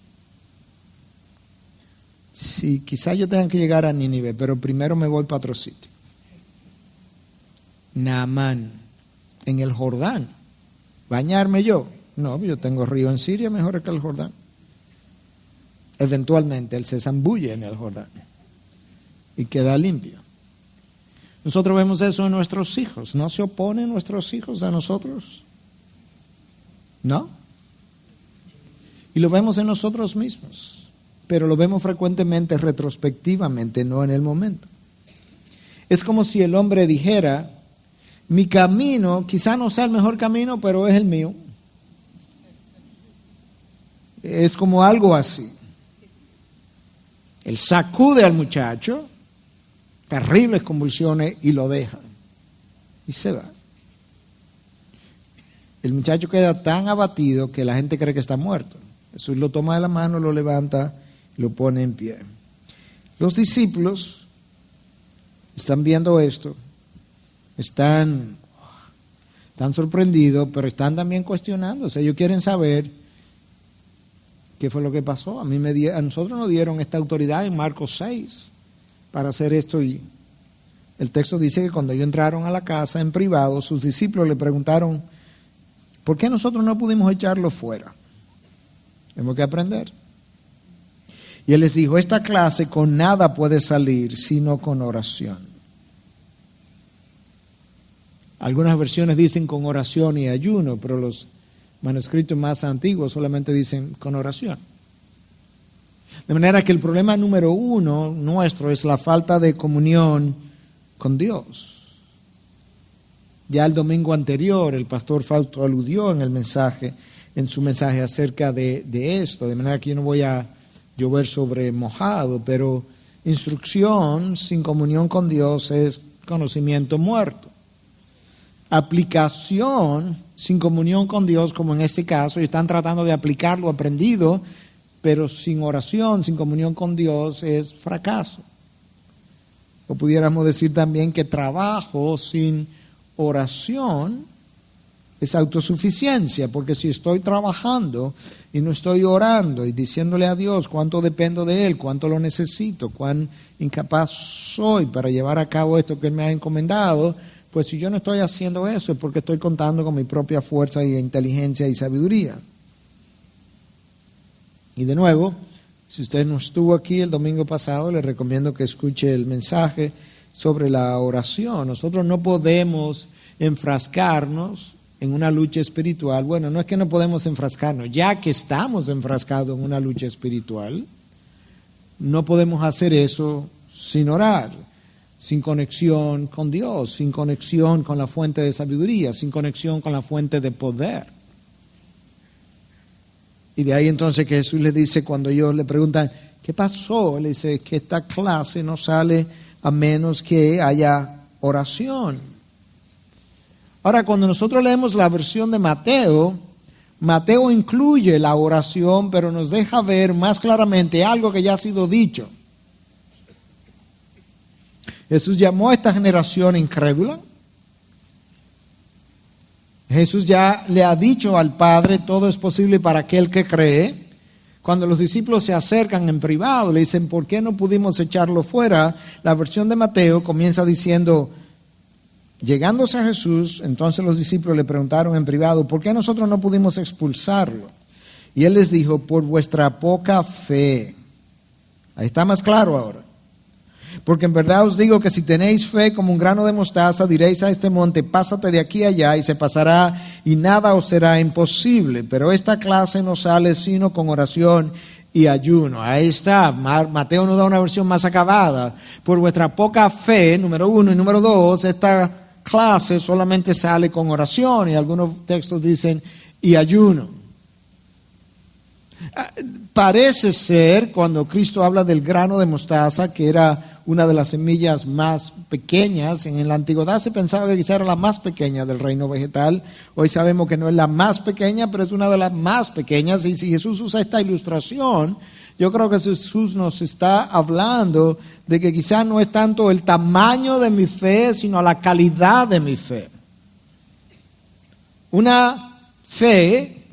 Sí, quizá yo tenga que llegar a Nínive, pero primero me voy para otro sitio. Naamán, en el Jordán. ¿Bañarme yo? No, yo tengo río en Siria mejor que el Jordán. Eventualmente él se zambulle en el Jordán y queda limpio. Nosotros vemos eso en nuestros hijos. ¿No se oponen nuestros hijos a nosotros? ¿No? Y lo vemos en nosotros mismos, pero lo vemos frecuentemente retrospectivamente, no en el momento. Es como si el hombre dijera: mi camino quizá no sea el mejor camino, pero es el mío. Es como algo así. Él sacude al muchacho, terribles convulsiones, y lo deja. Y se va. El muchacho queda tan abatido que la gente cree que está muerto. Jesús lo toma de la mano, lo levanta y lo pone en pie. Los discípulos están viendo esto, están sorprendidos, pero están también cuestionándose. Ellos quieren saber qué fue lo que pasó. A nosotros nos dieron esta autoridad en Marcos 6 para hacer esto, y el texto dice que cuando ellos entraron a la casa en privado, sus discípulos le preguntaron: ¿por qué nosotros no pudimos echarlo fuera? Tenemos que aprender. Y él les dijo: esta clase con nada puede salir sino con oración. Algunas versiones dicen con oración y ayuno, pero los manuscritos más antiguos solamente dicen con oración. De manera que el problema número 1 nuestro es la falta de comunión con Dios. Ya el domingo anterior el pastor Fausto aludió en su mensaje acerca de esto, de manera que yo no voy a llover sobre mojado, pero instrucción sin comunión con Dios es conocimiento muerto. Aplicación sin comunión con Dios, como en este caso, y están tratando de aplicar lo aprendido, pero sin oración, sin comunión con Dios, es fracaso. O pudiéramos decir también que trabajo sin oración es autosuficiencia, porque si estoy trabajando y no estoy orando y diciéndole a Dios cuánto dependo de Él, cuánto lo necesito, cuán incapaz soy para llevar a cabo esto que Él me ha encomendado, pues si yo no estoy haciendo eso es porque estoy contando con mi propia fuerza y inteligencia y sabiduría. Y de nuevo, si usted no estuvo aquí el domingo pasado, le recomiendo que escuche el mensaje sobre la oración. Nosotros no podemos enfrascarnos en una lucha espiritual. Bueno, no es que no podemos enfrascarnos, ya que estamos enfrascados en una lucha espiritual, no podemos hacer eso sin orar, sin conexión con Dios, sin conexión con la fuente de sabiduría, sin conexión con la fuente de poder. Y de ahí entonces que Jesús le dice, cuando ellos le preguntan, ¿qué pasó? Él dice que esta clase no sale a menos que haya oración. Ahora, cuando nosotros leemos la versión de Mateo, Mateo incluye la oración, pero nos deja ver más claramente algo que ya ha sido dicho. Jesús llamó a esta generación incrédula. Jesús ya le ha dicho al Padre, todo es posible para aquel que cree. Cuando los discípulos se acercan en privado, le dicen, ¿por qué no pudimos echarlo fuera? La versión de Mateo comienza diciendo, llegándose a Jesús, entonces los discípulos le preguntaron en privado, ¿por qué nosotros no pudimos expulsarlo? Y él les dijo, por vuestra poca fe. Ahí está más claro ahora. Porque en verdad os digo que si tenéis fe como un grano de mostaza, diréis a este monte, pásate de aquí a allá y se pasará y nada os será imposible. Pero esta clase no sale sino con oración y ayuno. Ahí está, Mateo nos da una versión más acabada. Por vuestra poca fe, número 1, y número 2, esta clase solamente sale con oración y algunos textos dicen y ayuno. Parece ser, cuando Cristo habla del grano de mostaza, que era una de las semillas más pequeñas, en la antigüedad se pensaba que quizá era la más pequeña del reino vegetal. Hoy sabemos que no es la más pequeña, pero es una de las más pequeñas. Y si Jesús usa esta ilustración, yo creo que Jesús nos está hablando de que quizá no es tanto el tamaño de mi fe, sino la calidad de mi fe. Una fe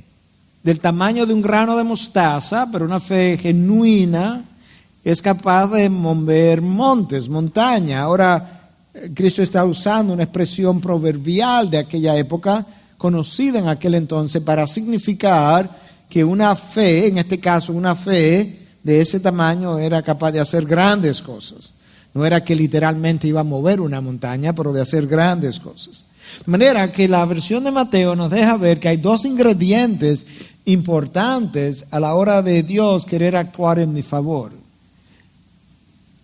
del tamaño de un grano de mostaza, pero una fe genuina, es capaz de mover montes, montaña. Ahora, Cristo está usando una expresión proverbial de aquella época, conocida en aquel entonces, para significar que una fe, en este caso una fe de ese tamaño, era capaz de hacer grandes cosas. No era que literalmente iba a mover una montaña, pero de hacer grandes cosas. De manera que la versión de Mateo nos deja ver que hay dos ingredientes importantes a la hora de Dios querer actuar en mi favor.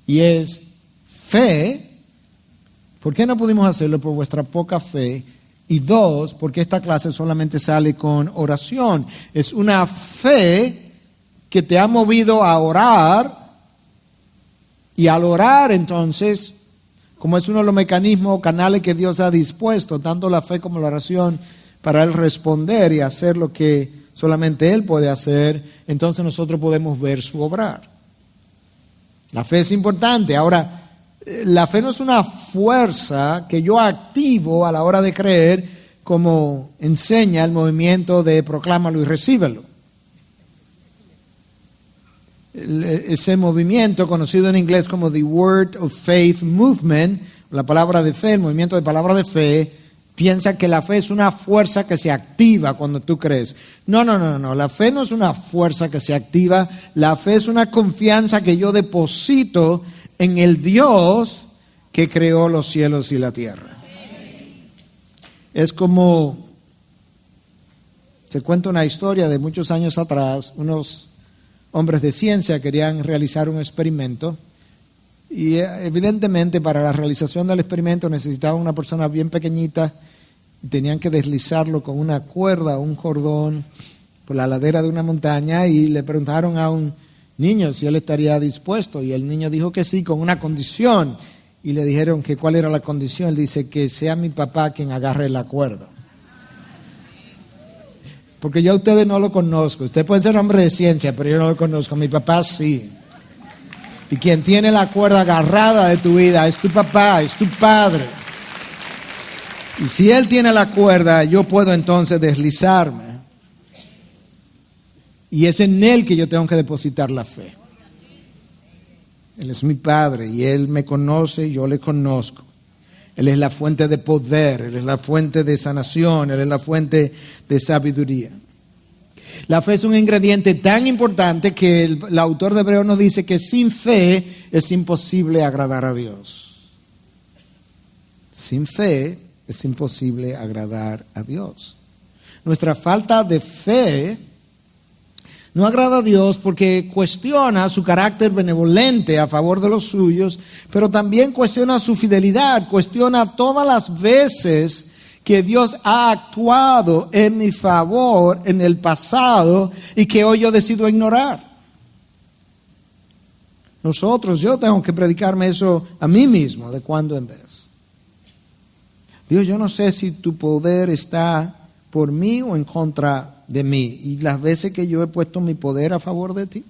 Y es fe. ¿Por qué no pudimos hacerlo? Por vuestra poca fe. Y 2, porque esta clase solamente sale con oración. Es una fe que te ha movido a orar. Y al orar entonces, como es uno de los mecanismos o canales que Dios ha dispuesto, tanto la fe como la oración, para Él responder y hacer lo que solamente Él puede hacer, entonces nosotros podemos ver su obrar. La fe es importante. Ahora, la fe no es una fuerza que yo activo a la hora de creer, como enseña el movimiento de proclámalo y recíbelo. Ese movimiento conocido en inglés como the Word of Faith Movement, la palabra de fe, el movimiento de palabra de fe, piensa que la fe es una fuerza que se activa cuando tú crees. No. La fe no es una fuerza que se activa. La fe es una confianza que yo deposito en el Dios que creó los cielos y la tierra. Es como, se cuenta una historia de muchos años atrás. Unos hombres de ciencia querían realizar un experimento. Y evidentemente para la realización del experimento necesitaban una persona bien pequeñita y tenían que deslizarlo con una cuerda o un cordón por la ladera de una montaña, y le preguntaron a un niño si él estaría dispuesto, y el niño dijo que sí, con una condición, y le dijeron que cuál era la condición. Él dice que sea mi papá quien agarre la cuerda. Porque yo a ustedes no lo conozco, ustedes pueden ser hombres de ciencia, pero yo no lo conozco, mi papá sí. Y quien tiene la cuerda agarrada de tu vida es tu papá, es tu padre. Y si él tiene la cuerda, yo puedo entonces deslizarme. Y es en él que yo tengo que depositar la fe. Él es mi padre y él me conoce y yo le conozco. Él es la fuente de poder, él es la fuente de sanación, él es la fuente de sabiduría. La fe es un ingrediente tan importante que el autor de Hebreos nos dice que sin fe es imposible agradar a Dios. Sin fe es imposible agradar a Dios. Nuestra falta de fe no agrada a Dios porque cuestiona su carácter benevolente a favor de los suyos, pero también cuestiona su fidelidad, cuestiona todas las veces que Dios ha actuado en mi favor en el pasado y que hoy yo decido ignorar. Yo tengo que predicarme eso a mí mismo de cuando en vez. Dios, yo no sé si tu poder está por mí o en contra de mí, y las veces que yo he puesto mi poder a favor de ti.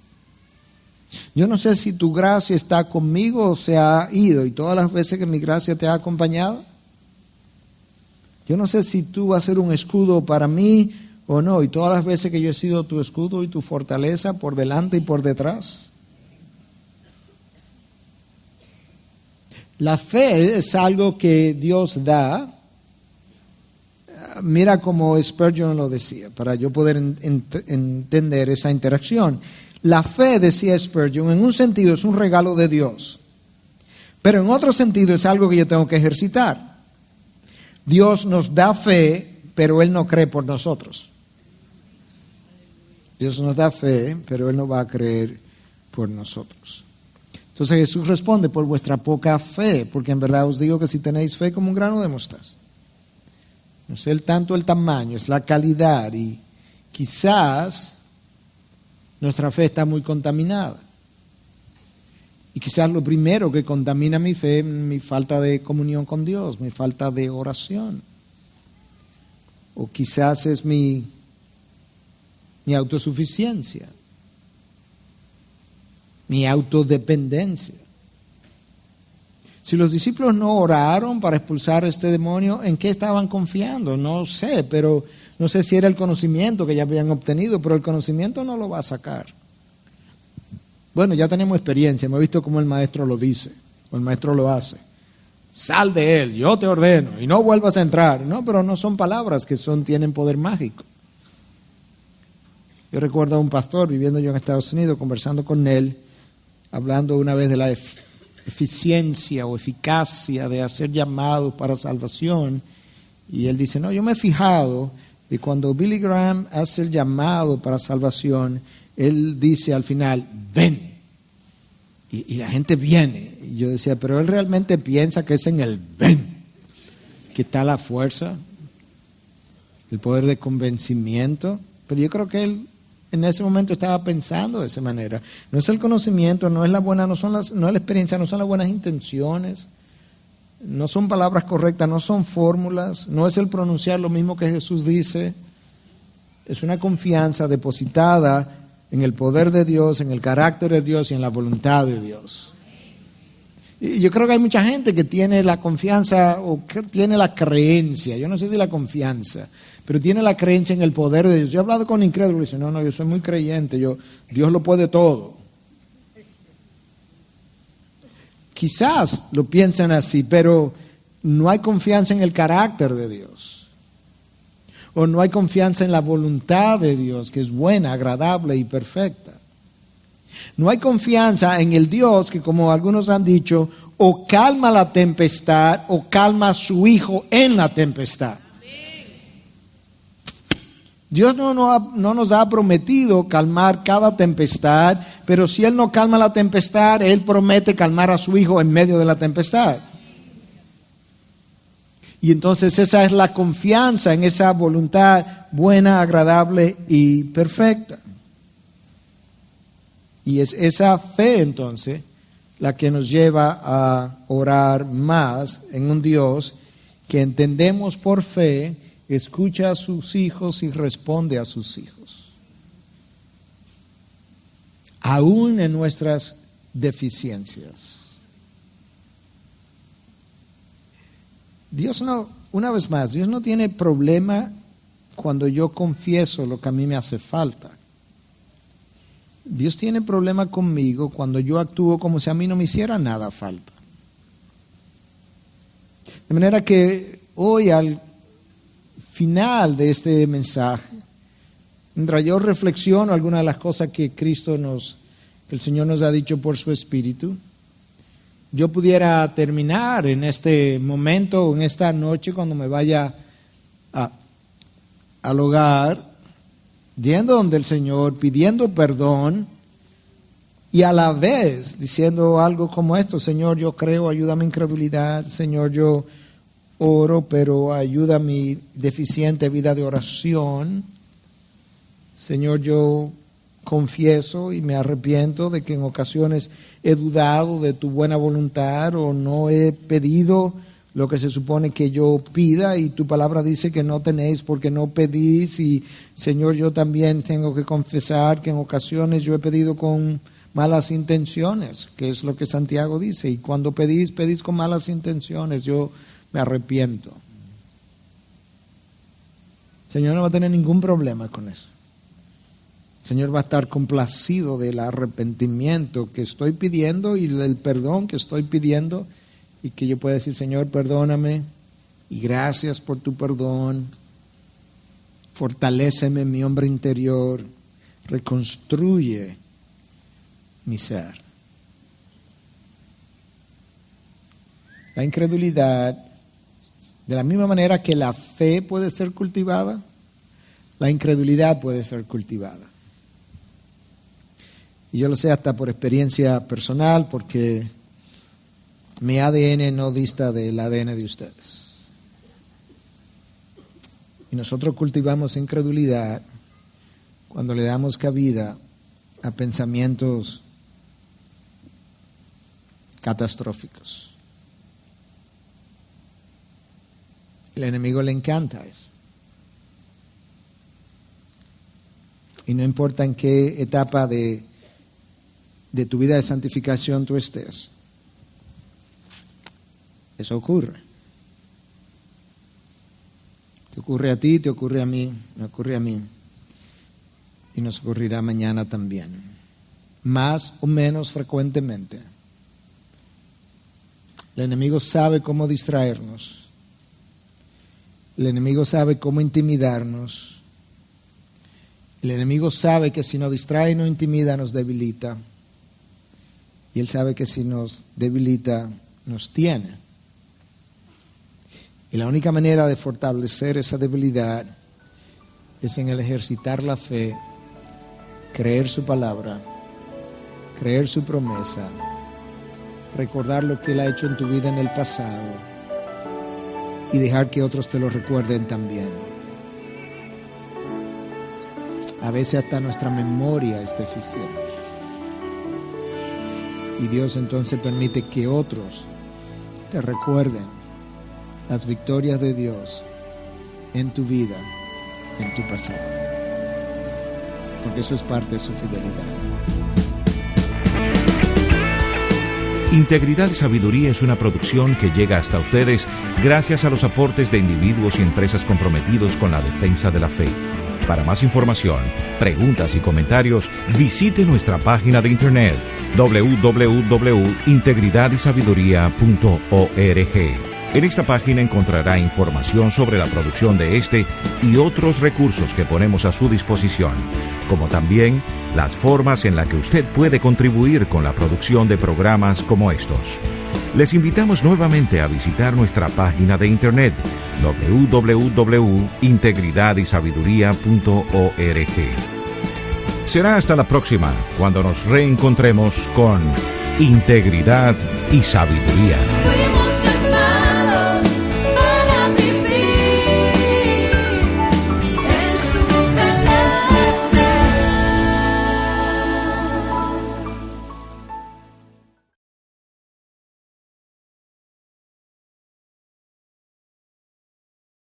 Yo no sé si tu gracia está conmigo o se ha ido, y todas las veces que mi gracia te ha acompañado. Yo no sé si tú vas a ser un escudo para mí o no, y todas las veces que yo he sido tu escudo y tu fortaleza por delante y por detrás. La fe es algo que Dios da. Mira como Spurgeon lo decía, para yo poder entender esa interacción. La fe, decía Spurgeon, en un sentido es un regalo de Dios, pero en otro sentido es algo que yo tengo que ejercitar. Dios nos da fe, pero Él no cree por nosotros. Dios nos da fe, pero Él no va a creer por nosotros. Entonces Jesús responde: por vuestra poca fe, porque en verdad os digo que si tenéis fe como un grano de mostaza. No es tanto el tamaño, es la calidad, y quizás nuestra fe está muy contaminada. Y quizás lo primero que contamina mi fe es mi falta de comunión con Dios, mi falta de oración. O quizás es mi autosuficiencia, mi autodependencia. Si los discípulos no oraron para expulsar a este demonio, ¿en qué estaban confiando? No sé, pero no sé si era el conocimiento que ya habían obtenido, pero el conocimiento no lo va a sacar. Bueno, ya tenemos experiencia, hemos visto cómo el maestro lo dice, o el maestro lo hace. Sal de él, yo te ordeno, y no vuelvas a entrar. No, pero no son palabras que tienen poder mágico. Yo recuerdo a un pastor viviendo yo en Estados Unidos, conversando con él, hablando una vez de la eficiencia o eficacia de hacer llamados para salvación, y él dice: no, yo me he fijado que cuando Billy Graham hace el llamado para salvación, él dice al final, ven, y la gente viene. Y yo decía, pero él realmente piensa que es en el ven que está la fuerza, el poder de convencimiento. Pero yo creo que él en ese momento estaba pensando de esa manera. No es el conocimiento, no es la buena, no es la experiencia, no son las buenas intenciones, no son palabras correctas, no son fórmulas, no es el pronunciar lo mismo que Jesús dice. Es una confianza depositada en el poder de Dios, en el carácter de Dios y en la voluntad de Dios. Y yo creo que hay mucha gente que tiene la confianza o que tiene la creencia, yo no sé si la confianza, pero tiene la creencia en el poder de Dios. Yo he hablado con incrédulos y dicen, no, yo soy muy creyente, Dios lo puede todo. Quizás lo piensan así, pero no hay confianza en el carácter de Dios. O no hay confianza en la voluntad de Dios, que es buena, agradable y perfecta. No hay confianza en el Dios que, como algunos han dicho, o calma la tempestad o calma a su Hijo en la tempestad. Dios no nos ha prometido calmar cada tempestad, pero si Él no calma la tempestad, Él promete calmar a su Hijo en medio de la tempestad. Y entonces esa es la confianza en esa voluntad buena, agradable y perfecta. Y es esa fe entonces la que nos lleva a orar más en un Dios que entendemos por fe, escucha a sus hijos y responde a sus hijos. Aún en nuestras deficiencias. Dios no, una vez más, Dios no tiene problema cuando yo confieso lo que a mí me hace falta. Dios tiene problema conmigo cuando yo actúo como si a mí no me hiciera nada falta. De manera que hoy al final de este mensaje, mientras yo reflexiono algunas de las cosas que el Señor nos ha dicho por su Espíritu, yo pudiera terminar en este momento o en esta noche cuando me vaya al hogar, yendo donde el Señor, pidiendo perdón y a la vez diciendo algo como esto: Señor, yo creo, ayuda a mi incredulidad. Señor, yo oro, pero ayuda a mi deficiente vida de oración. Señor, yo confieso y me arrepiento de que en ocasiones he dudado de tu buena voluntad o no he pedido lo que se supone que yo pida, y tu palabra dice que no tenéis porque no pedís. Y Señor, yo también tengo que confesar que en ocasiones yo he pedido con malas intenciones, que es lo que Santiago dice, y cuando pedís con malas intenciones. Yo me arrepiento. Señor no va a tener ningún problema con eso. El Señor va a estar complacido del arrepentimiento que estoy pidiendo y del perdón que estoy pidiendo, y que yo pueda decir: Señor, perdóname y gracias por tu perdón. Fortaléceme mi hombre interior, reconstruye mi ser. La incredulidad, de la misma manera que la fe puede ser cultivada, la incredulidad puede ser cultivada. Y yo lo sé hasta por experiencia personal, porque mi ADN no dista del ADN de ustedes. Y nosotros cultivamos incredulidad cuando le damos cabida a pensamientos catastróficos. El enemigo le encanta eso. Y no importa en qué etapa de tu vida de santificación tú estés, eso ocurre. Te ocurre a ti, te ocurre a mí, me ocurre a mí. Y nos ocurrirá mañana también. Más o menos frecuentemente. El enemigo sabe cómo distraernos. El enemigo sabe cómo intimidarnos. El enemigo sabe que si nos distrae y nos intimida, nos debilita. Y él sabe que si nos debilita, nos tiene. Y la única manera de fortalecer esa debilidad es en el ejercitar la fe, creer su palabra, creer su promesa, recordar lo que Él ha hecho en tu vida en el pasado y dejar que otros te lo recuerden también. A veces hasta nuestra memoria es deficiente. Y Dios entonces permite que otros te recuerden las victorias de Dios en tu vida, en tu pasado. Porque eso es parte de su fidelidad. Integridad y Sabiduría es una producción que llega hasta ustedes gracias a los aportes de individuos y empresas comprometidos con la defensa de la fe. Para más información, preguntas y comentarios, visite nuestra página de internet www.integridadysabiduría.org. En esta página encontrará información sobre la producción de este y otros recursos que ponemos a su disposición, como también las formas en las que usted puede contribuir con la producción de programas como estos. Les invitamos nuevamente a visitar nuestra página de internet www.integridadysabiduría.org. Será hasta la próxima, cuando nos reencontremos con Integridad y Sabiduría.